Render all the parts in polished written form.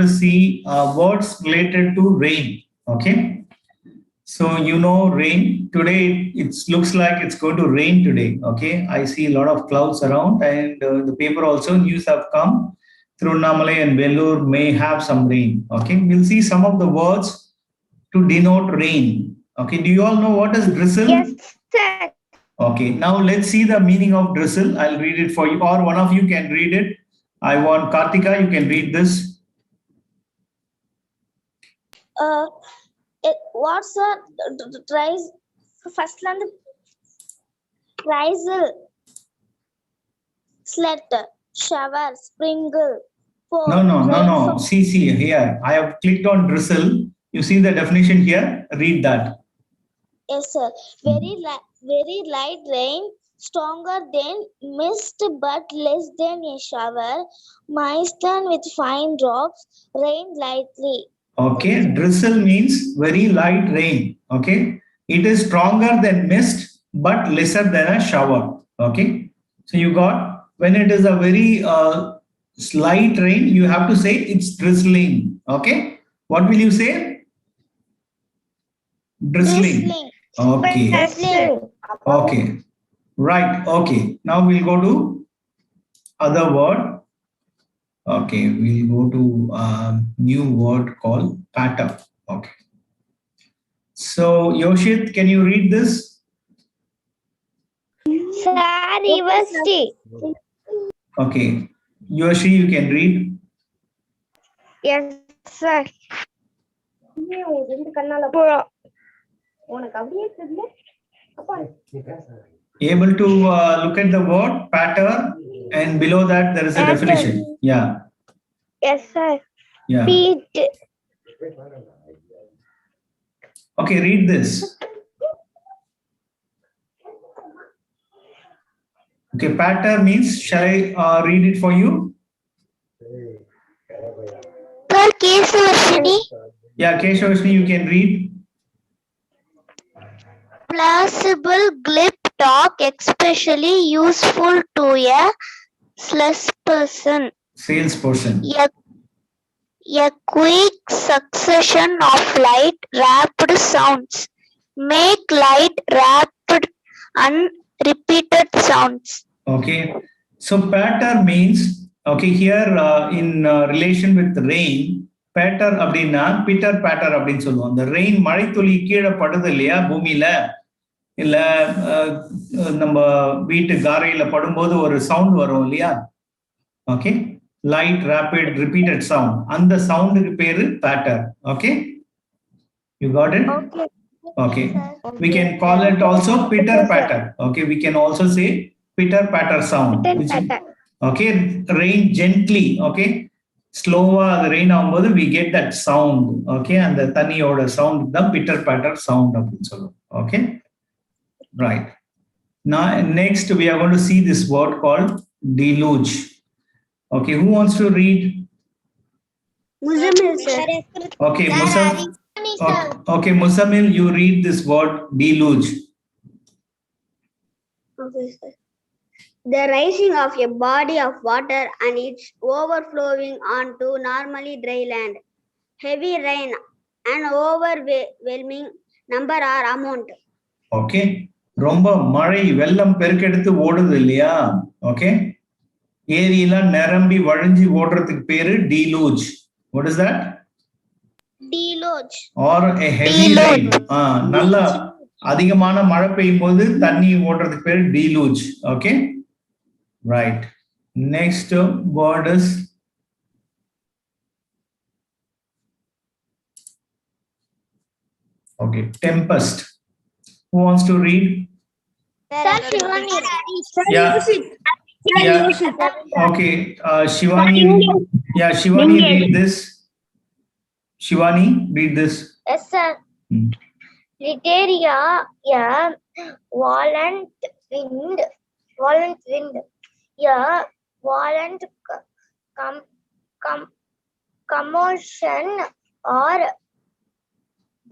to see words related to rain. Okay. So you know rain today. It looks like it's going to rain today. Okay. I see a lot of clouds around, and the paper also news have come. Tiruvannamalai and Vellore may have some rain. Okay. We'll see some of the words to denote rain. Okay. Do you all know what is drizzle? Yes, sir. Okay, now let's see the meaning of drizzle. I'll read it for you, or one of you can read it. I want Kartika, you can read this. What's a rise? First land drizzle, slat, shower, sprinkle. No. See here. I have clicked on drizzle. You see the definition here. Read that. Yes, sir. Very light rain, stronger than mist but less than a shower, moistened with fine drops, rain lightly. Okay, drizzle means very light rain. Okay, it is stronger than mist but lesser than a shower. Okay, so you got when it is a very slight rain, you have to say it's drizzling. Okay, what will you say? Drizzling. Okay. Okay. Right. Okay. Now we'll go to other word. Okay. We'll go to new word called pattern. Okay. So Yoshit, can you read this? Sir, university. Okay. Yoshi, you can read. Yes, sir. Able to look at the word pattern, and below that there is a definition. Yeah. Yes, sir. Yeah. Feet. Okay, read this. Okay, pattern means, shall I read it for you? Sir, Keshavashini. Yeah, Keshavashini, you can read. Plausible glib talk, especially useful to a salesperson. A quick succession of light, rapid sounds. Make light, rapid, and repeated sounds. Okay. So patter means, okay, here in relation with rain, patter அப்படின்னா pitter patter அப்படின்னு சொல்லுவோம். The rain மழைத்துளி கீழே படுது இல்லையா பூமியில, இல்ல நம்ம வீட்டு காரையில படும்போது ஒரு சவுண்ட் வரும் இல்லையா? Okay, light rapid repeated sound, அந்த சவுண்டுக்கு பேரு patter. Okay, you got it? Okay, we can call it also pitter patter. Okay, we can also say pitter patter sound. Okay, rain gently. Okay, slower the rain ஆகும்போது we get that sound. Okay, and the தண்ணியோட sound the pitter patter sound அப்படின்னு சொல்லுவோம். Okay, right. Now next we are going to see this word called deluge. Okay, who wants to read? Muzammil, sir. Okay, okay, Muzammil, you read this word deluge. Okay, sir. The rising of a body of water and its overflowing onto normally dry land. Heavy rain and overwhelming number or amount. Okay, ரொம்ப மழை வெள்ளம் பெருக்கெடுத்து ஓடுது இல்லையா? Okay, ஏரியெல்லாம் நிரம்பி வழிஞ்சி ஓடுறதுக்கு பேரு deluge. What is that? Deluge. Or a heavy rain. நல்ல அதிகமான மழை பெய்யும் போது தண்ணி ஓடுறதுக்கு பேரு deluge. Okay, right. Next word is okay, tempest. Who wants to read? Sir, Shivani. Yeah. Yeah. Okay, Shivani. Yeah, Shivani, read this. Shivani, read this. Yes, sir. Literia, yeah, violent wind, yeah, violent commotion or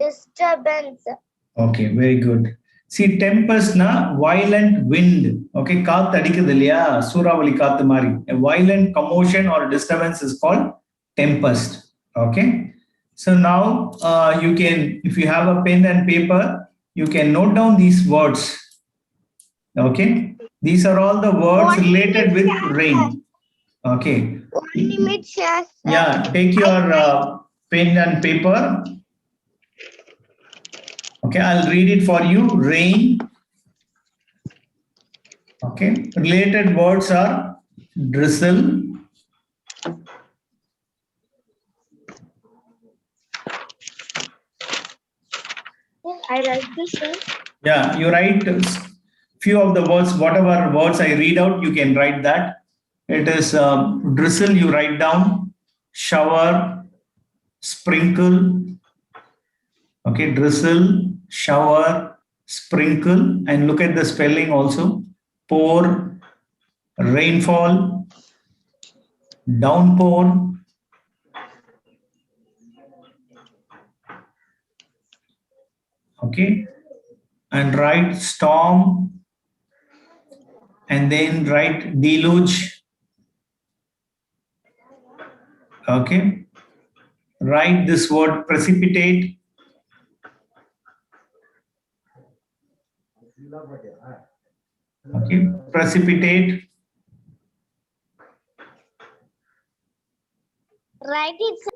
disturbance. Okay, very good. See, tempest na violent wind. Okay, காத்து அடிக்குது இல்லையா, சூறாவளி காத்து மாதிரி. A violent commotion or disturbance is called tempest. Okay. So now you can, if you have a pen and paper, you can note down these words. Okay. These are all the words related with rain. Okay. 1 minute, sir. Yeah. Take your pen and paper. Okay. I'll read it for you. Rain. Okay. Related words are drizzle, I write this, sir. yeah, you write few of the words, whatever words I read out, you can write that. It is drizzle, you write down, shower, sprinkle, okay, drizzle, shower, sprinkle, and look at the spelling also. Pour, rainfall, downpour, okay, and write storm, and then write deluge, okay. Write this word precipitate, okay, precipitate, Write it, sir.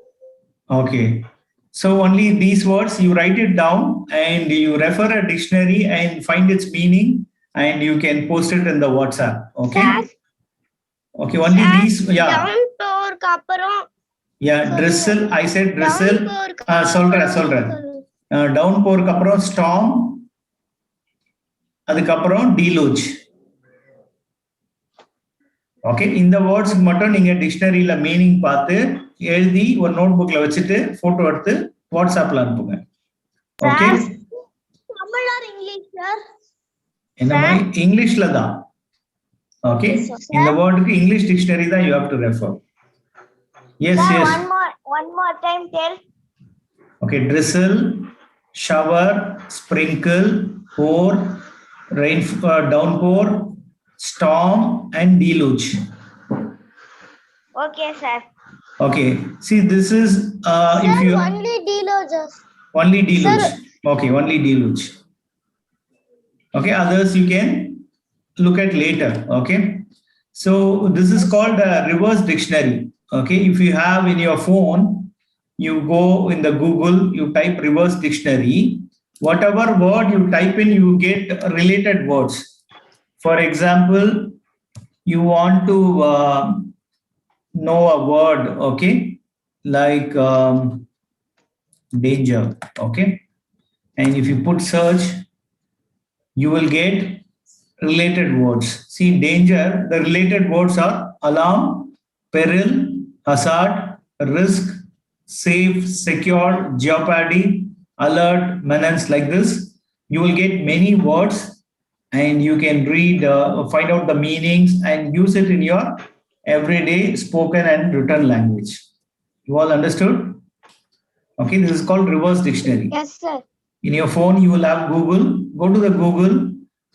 okay. So only these words, you write it down and you refer a dictionary and find its meaning and you can post it in the WhatsApp. Okay. Sir, Okay. Only sir, these. Yeah. downpour க்கு அப்புறம் Yeah. Drizzle. I said drizzle. சொல்றேன். Downpour க்கு அப்புறம் storm. அதுக்கப்புறம் deluge. Okay, இந்த வேர்ட்ஸ்க்கு மட்டும் நீங்க டிக்ஷனரியில meaning பார்த்து எழுதி ஒரு நோட் புக்ல வச்சுட்டு போட்டோ எடுத்து வாட்ஸ்அப்ல அனுப்புங்க. Okay, Tamil or English sir? என்ன இங்கிலீஷ்ல தான். ஓகே, இந்த வேர்டுக்கு இங்கிலீஷ் டிக்ஷனரி தான் you have to refer. Yes yes, one more time tell. Okay, drizzle, shower, sprinkle, pour, rain, downpour, storm and deluge. Okay, sir. Okay, see this is if you Only deluge. only deluge. Sir. Okay, only deluge. Okay, others you can look at later. Okay, so this is called a reverse dictionary. Okay, if you have in your phone, you go in the Google, you type reverse dictionary. Whatever word you type in, you get related words. For example, you want to know a word, okay, like danger, okay, and if you put search, you will get related words. See, danger, the related words are alarm, peril, hazard, risk, safe, secure, jeopardy, alert, menace, like this. You will get many words and you can read, find out the meanings and use it in your everyday spoken and written language. You all understood? Okay, this is called reverse dictionary. Yes, sir. In your phone, you will have Google. Go to the Google,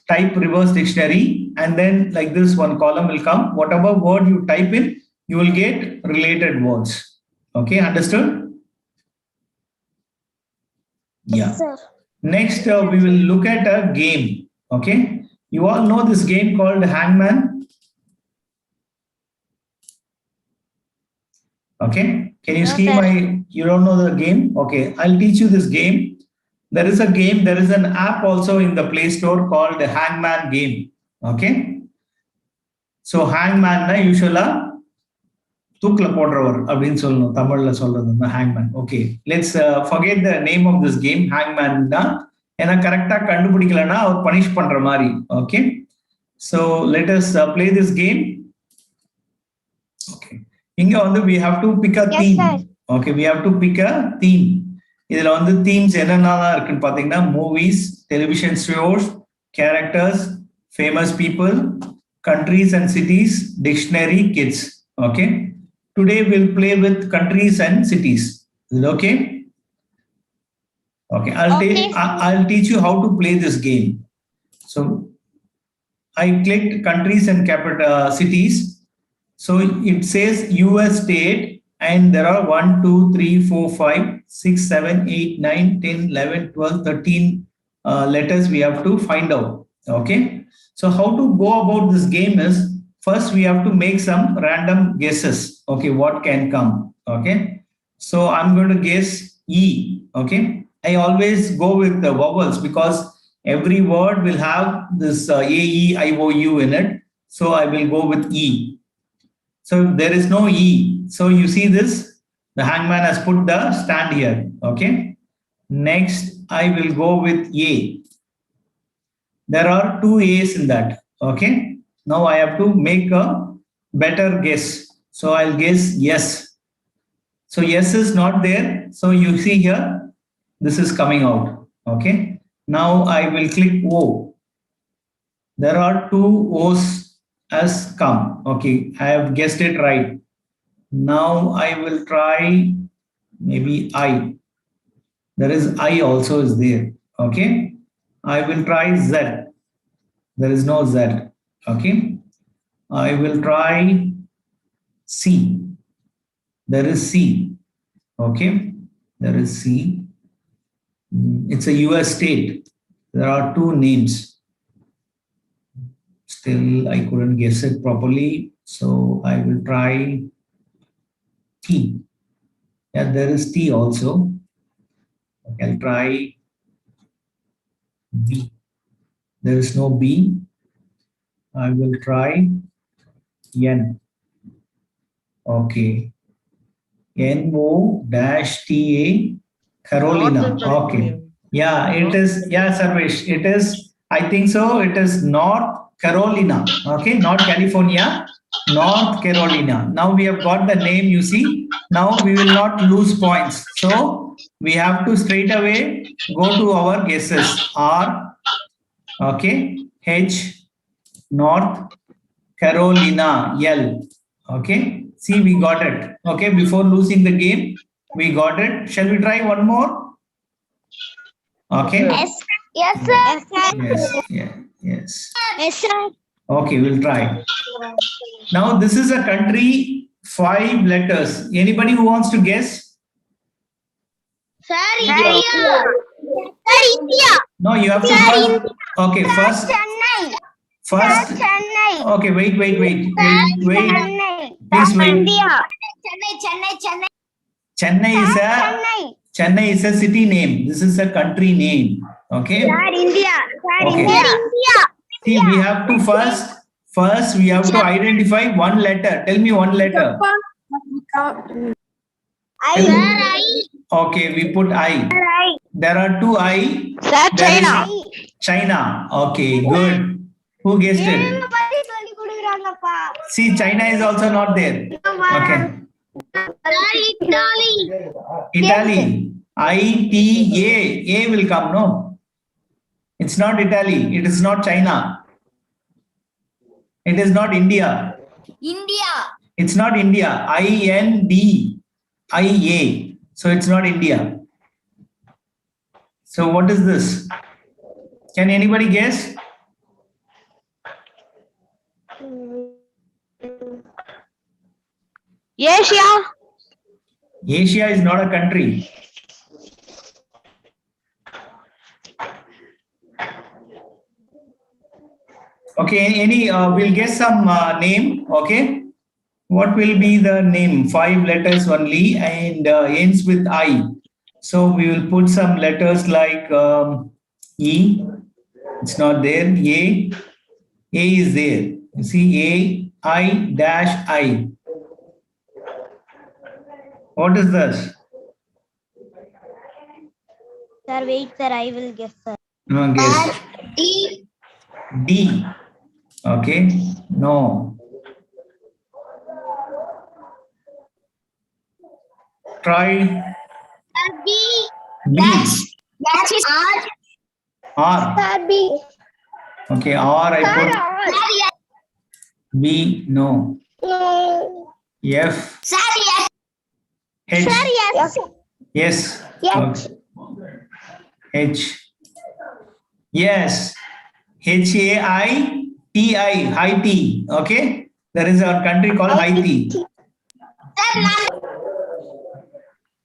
type reverse dictionary, and then like this, one column will come. Whatever word you type in, you will get related words. Okay, understood? Yeah. Yes, sir. Next, we will look at a game. Okay, you all know this game called Hangman. Okay, can you No, see sir. my? You don't know the game? Okay, I'll teach you this game. There is a game. There is an app also in the Play Store called Hangman Game. Okay, so Hangman na usually தூக்குல போடுறவர் அப்படின்னு சொல்லணும், தமிழ்ல சொல்றது ஹேங்மேன். Okay, let's forget the name of this game. ஹேங்மேன் தான், ஏன்னா கரெக்டா கண்டுபிடிக்கலன்னா அவர் பனிஷ் பண்ற மாதிரி. Okay, so let us play this game. Okay, இங்க வந்து we have to pick a theme. Okay, we have to pick a theme. இதுல வந்து தீம்ஸ் என்னென்னலாம் இருக்குன்னு பாத்தீங்கன்னா, movies, television shows, characters, famous people, countries and cities, dictionary, kids. Okay, today we'll play with countries and cities. Is it okay? Okay, I'll teach you how to play this game. So I clicked countries and capital cities. So it says US state and there are 1, 2, 3, 4, 5, 6, 7, 8, 9, 10, 11, 12, 13 letters we have to find out. Okay. So how to go about this game is, first we have to make some random guesses. Okay, what can come? Okay. So I'm going to guess E. Okay. I always go with the vowels because every word will have this A, E, I, O, U in it. So I will go with E. So there is no E. So you see this, the hangman has put the stand here. Okay. Next, I will go with A. There are two A's in that. Okay. Now I have to make a better guess. So I'll guess yes. So yes is not there. So you see here, this is coming out. Okay. Now I will click O. There are two O's has come. Okay. I have guessed it right. Now I will try maybe I. There is I also is there. Okay. I will try Z. There is no Z. Okay. I will try C. There is C. Okay. There is C. It's a US state. There are two names. Still, I couldn't guess it properly. So I will try T. Yeah, there is T also. I'll try B. There is no B. I will try N. Okay. NO-TA Carolina. Okay. Yeah, it is. Yeah, Sarvesh. It is. I think so. It is North Carolina. Okay, not California. North Carolina. Now we have got the name. You see. Now we will not lose points. So we have to straight away go to our guesses. R. Okay. H. North Carolina. L. Okay. See, we got it. Okay. Before losing the game, we got it. Shall we try one more? Okay. Yes, yes, sir. Yes. Yeah. Yes. Yes, sir. Okay, we'll try. Now this is a country, 5 letters. Anybody who wants to guess? Sir, India. Sir, India. No, you have to first. Okay, first. Chennai. First. Chennai. Okay, wait. Please wait. Chennai. Chennai is a city name. This is a country name. Okay. Sir, India. Sir, Okay. India. See, we have to first we have to identify one letter. Tell me one letter. I. Okay, we put I. There are two I. Sir, There is China. China. Okay, good. Who guessed it? See, China is also not there. Okay. Italy. I-T-A. A will come, no? It's not Italy. It is not China. It is not India. India. It's not India. I-N-D-I-A. So it's not India. So what is this? Can anybody guess? Asia. Asia is not a country. Okay, we'll guess some name. Okay, what will be the name? 5 letters only and ends with I. So we will put some letters like E. It's not there. A is there. You see, A-I-I. What is this? Sir, wait, sir. I will guess, sir. No, guess. D. D. Okay. No. Try B. B. That is R. R. Sir, B. Okay. R. I put B. No. F. Sir, yes. H. Sir, yes. Yes. Yes. Okay. H. Yes. Haiti. Haiti. Okay. There is a country called Haiti.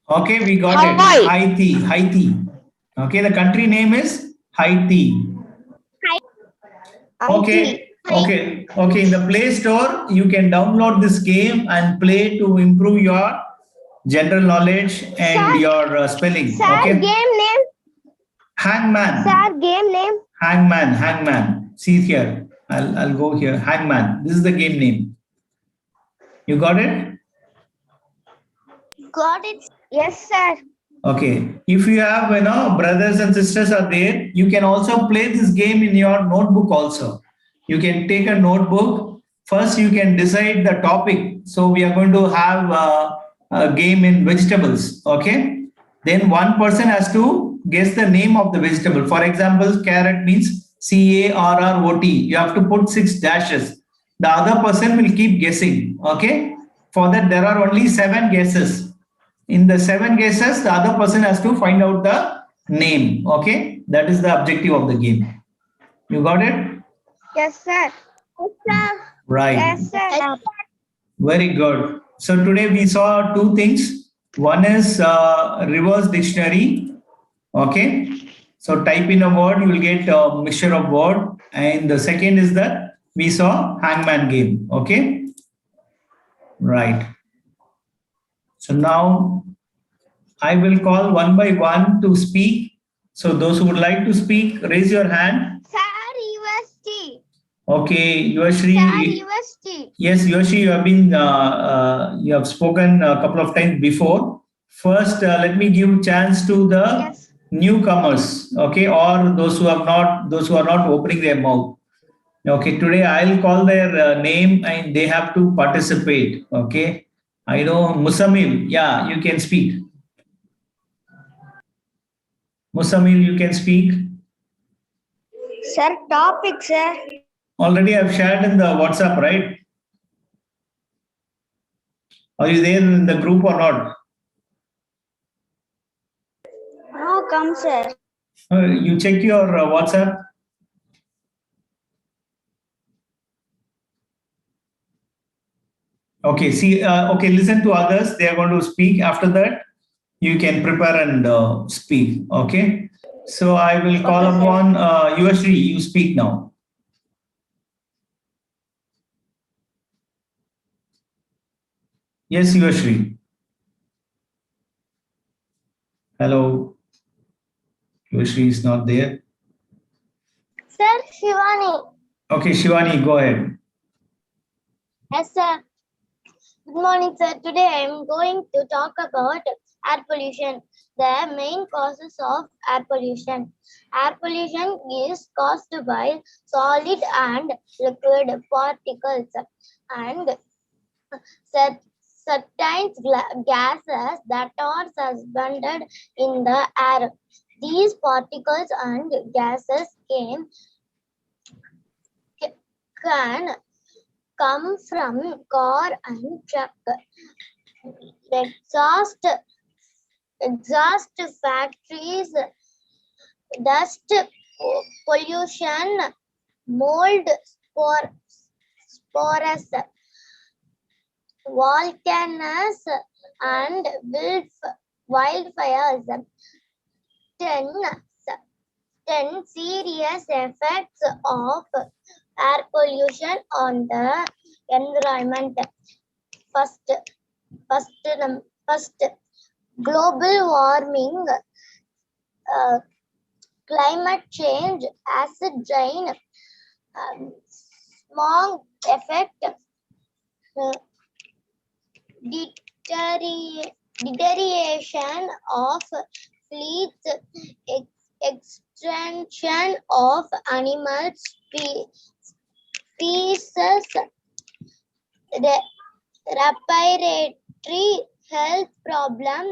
Okay, we got it. Hawaii. Haiti. Haiti. Okay, the country name is Haiti. Okay, okay. In the Play Store, you can download this game and play to improve your general knowledge and Sir, your spelling. Sir, Okay, game name. Hangman. Sir, game name. Hangman. See here. I'll go here. Hangman. This is the game name. You got it? Got it. Yes, sir. Okay. If you have, brothers and sisters are there, you can also play this game in your notebook also. You can take a notebook. First, you can decide the topic. So we are going to have a game in vegetables. Okay. Then one person has to guess the name of the vegetable. For example, carrot means CARROT. You have to put 6 dashes. The other person will keep guessing. Okay. For that, there are only 7 guesses. In the 7 guesses, the other person has to find out the name. Okay, that is the objective of the game. You got it? Yes, sir. Yes, sir. Right. Yes, sir. Very good. So today we saw 2 things. One is reverse dictionary. Okay. So type in a word, you will get a mixture of word. And the second is that we saw hangman game. Okay. Right. So now I will call one by one to speak. So those who would like to speak, raise your hand. Sir, UST. Okay, Yoshri. Sir, UST. Yes, Yoshi, you have been you have spoken a couple of times before. First, let me give chance to the Yes. newcomers. Okay, or those who are not opening their mouth. Okay, today I'll call their name and they have to participate. Okay, I know Musamil. Yeah, you can speak. Musamil, you can speak. Sir, topic, sir. Already I've shared in the WhatsApp, right? Are you there in the group or not? No, come, sir. You check your WhatsApp. Okay, see, okay, listen to others. They are going to speak. After that, you can prepare and speak. Okay. So I will call Okay, sir. upon Yuvashri. You speak now. Yes, Yuvashri. Hello. Yuvashri is not there. Sir, Shivani. Okay, Shivani, go ahead. Yes, sir. Good morning, sir. Today I am going to talk about air pollution. The main causes of air pollution. Air pollution is caused by solid and liquid particles and certain gases that are suspended in the air. These particles and gases can come from car and truck. Exhaust factories, dust pollution, mold spores, volcanoes, and wildfires. 10, 10 serious effects of air pollution on the environment. First, global warming, climate change, acid rain, smog effect, deterioration of fleets, extinction of animal species, respiratory health problem,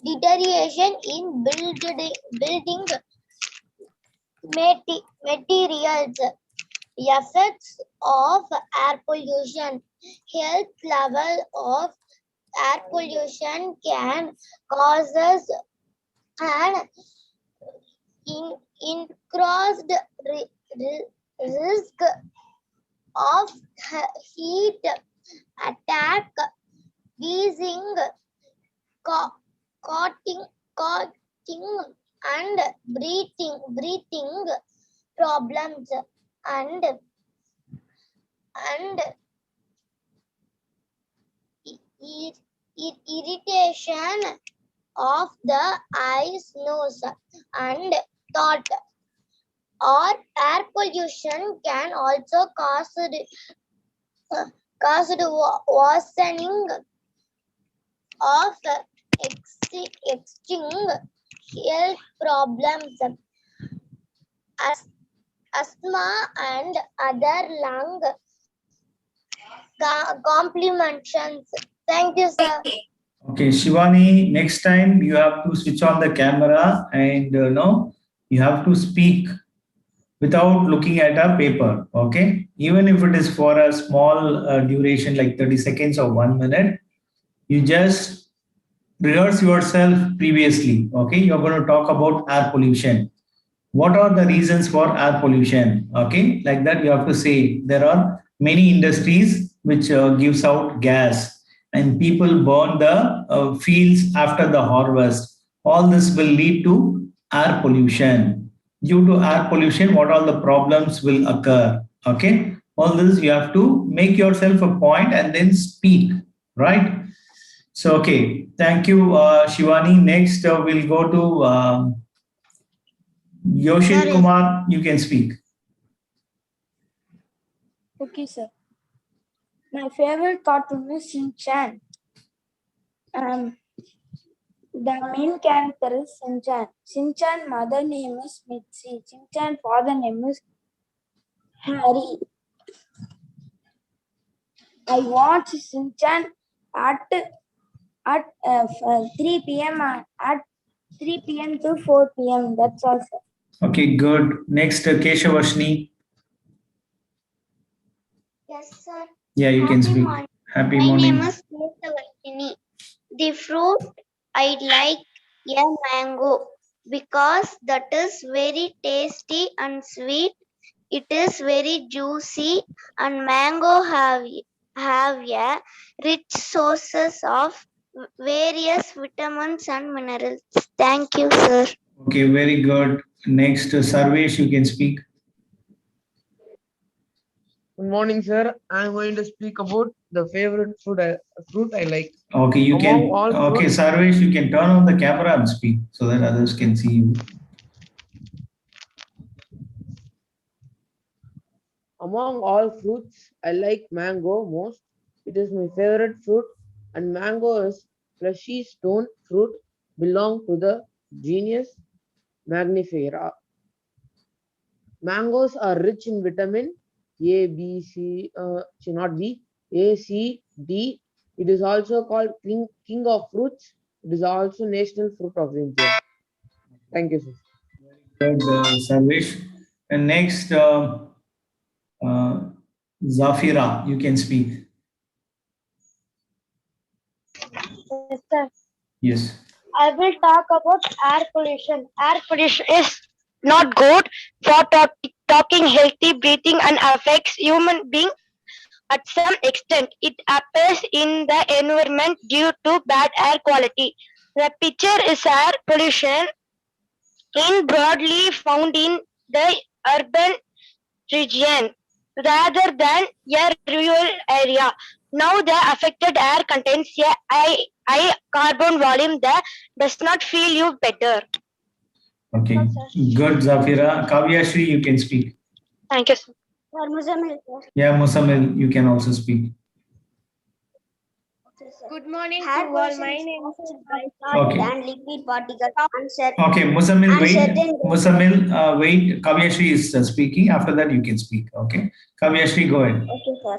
deterioration in building materials, effects of air pollution, health level of air pollution can causes an increased risk of heat and breathing problems and irritation of the eyes, nose, and throat. Or air pollution can also cause worsening of existing health problems, asthma and other lung complications. Thank you, sir. Okay, Shivani, next time you have to switch on the camera and no, you have to speak without looking at a paper. Okay, even if it is for a small duration like 30 seconds or 1 minute, you just rehearse yourself previously. Okay, you're going to talk about air pollution. What are the reasons for air pollution? Okay, like that you have to say there are many industries which gives out gas and people burn the fields after the harvest. All this will lead to air pollution. Due to air pollution, what all the problems will occur? Okay, all this you have to make yourself a point and then speak, right? So, okay, thank you, Shivani. Next, we'll go to Yoshit Sorry. Kumar. You can speak. Okay, sir. My favorite cartoon is Shin-Chan. The main character is Shin-Chan. Shin-Chan mother name is Mitzi. Shin-Chan father name is Harry. I watch Shin-Chan at 3 p.m. at 3 p.m. to 4 p.m. That's all, sir. Okay, good. Next, Keshavashni. Yes, sir. Yeah, you can Happy speak. morning. Happy My morning. name is Keshavashini. The fruit I like a mango because that is very tasty and sweet. It is very juicy and mango have a rich sources of various vitamins and minerals. Thank you, sir. Okay, very good. Next, Sarvesh, you can speak. Good morning, sir. I'm going to speak about the favorite fruit I like. Okay, you can. Among all Okay, fruits- Sarvesh, you can turn on the camera and speak so that others can see you. Among all fruits, I like mango most. It is my favorite fruit, and mango is fleshy stone fruit belong to the genus Magnifera. Mangoes are rich in vitamin A, B, C, not B, A, C, D. It is also called king of fruits. It is also national fruit of India. Thank you, sir. Good, Sarvesh. And next, Zafira, you can speak. Yes, sir. Yes. I will talk about air pollution. Air pollution is not good for talking, healthy breathing, and affects human beings at some extent. It appears in the environment due to bad air quality. The picture is air pollution in broadly found in the urban region rather than a rural area. Now the affected air contains a high carbon volume that does not feel you better. Okay. Good, Zafira. Kavyashri, you can speak. Thank you, sir. Sir, Muzammil, sir. Yeah, Musamil, you can also speak. Okay, sir. Good morning Hair to all. pollution My is name caused by solid Okay. and liquid particles uncertain. Okay, Musamil, And wait. certain- Musamil, wait. Kavyashri is speaking. After that, you can speak. Okay. Kavyashri, go ahead. Okay, sir.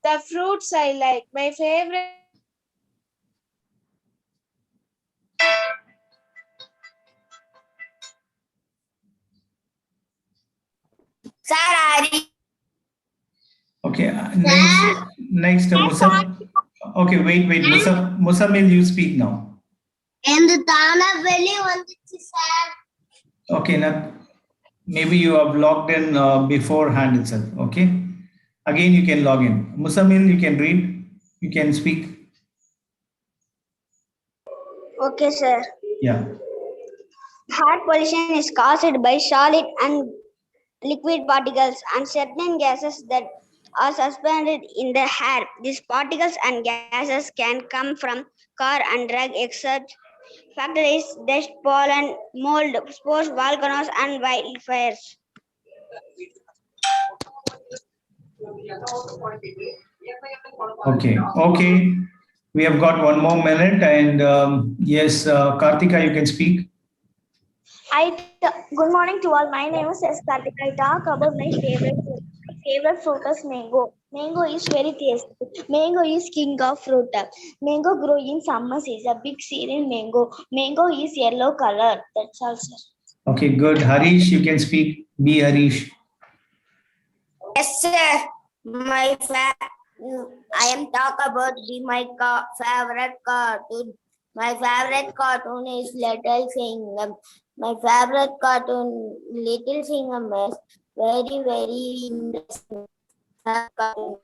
The fruits I like. My favorite Okay. Next, Okay, wait. Musamil, you speak now. Okay, now maybe you have logged in beforehand itself. Okay. Again, you can log in. Musamil, you can read. You can speak. Okay, sir. Yeah. Air pollution is caused by solid and liquid particles and certain gases that are suspended in the air. These particles and gases can come from car and drug except factories, dust, pollen, mold, spores, volcanoes, and wildfires. Okay. Okay. We have got 1 more minute, and yes, Kartika, you can speak. Good morning to all. My name is S. Karthik. I talk about my favorite fruit. My favorite fruit is mango. Mango is very tasty. Mango is king of fruit. Mango grow in summer season. Big seed in mango. Mango is yellow color. That's all, sir. Okay, good. Harish, you can speak. Be Harish. Yes, sir. I am talk about my favorite cartoon. My favorite cartoon is Little Singam. My favorite cartoon, Little Singam, is very, very interesting cartoon.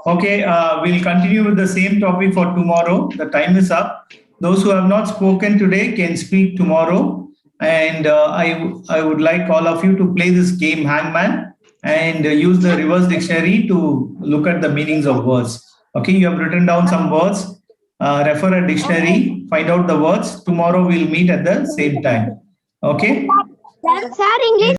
Okay, we'll continue with the same topic for tomorrow. The time is up. Those who have not spoken today can speak tomorrow. And I would like all of you to play this game, Hangman, and use the reverse dictionary to look at the meanings of words. Okay, you have written down some words. Refer a dictionary, find out the words. Tomorrow we'll meet at the same time. Okay. Sir, English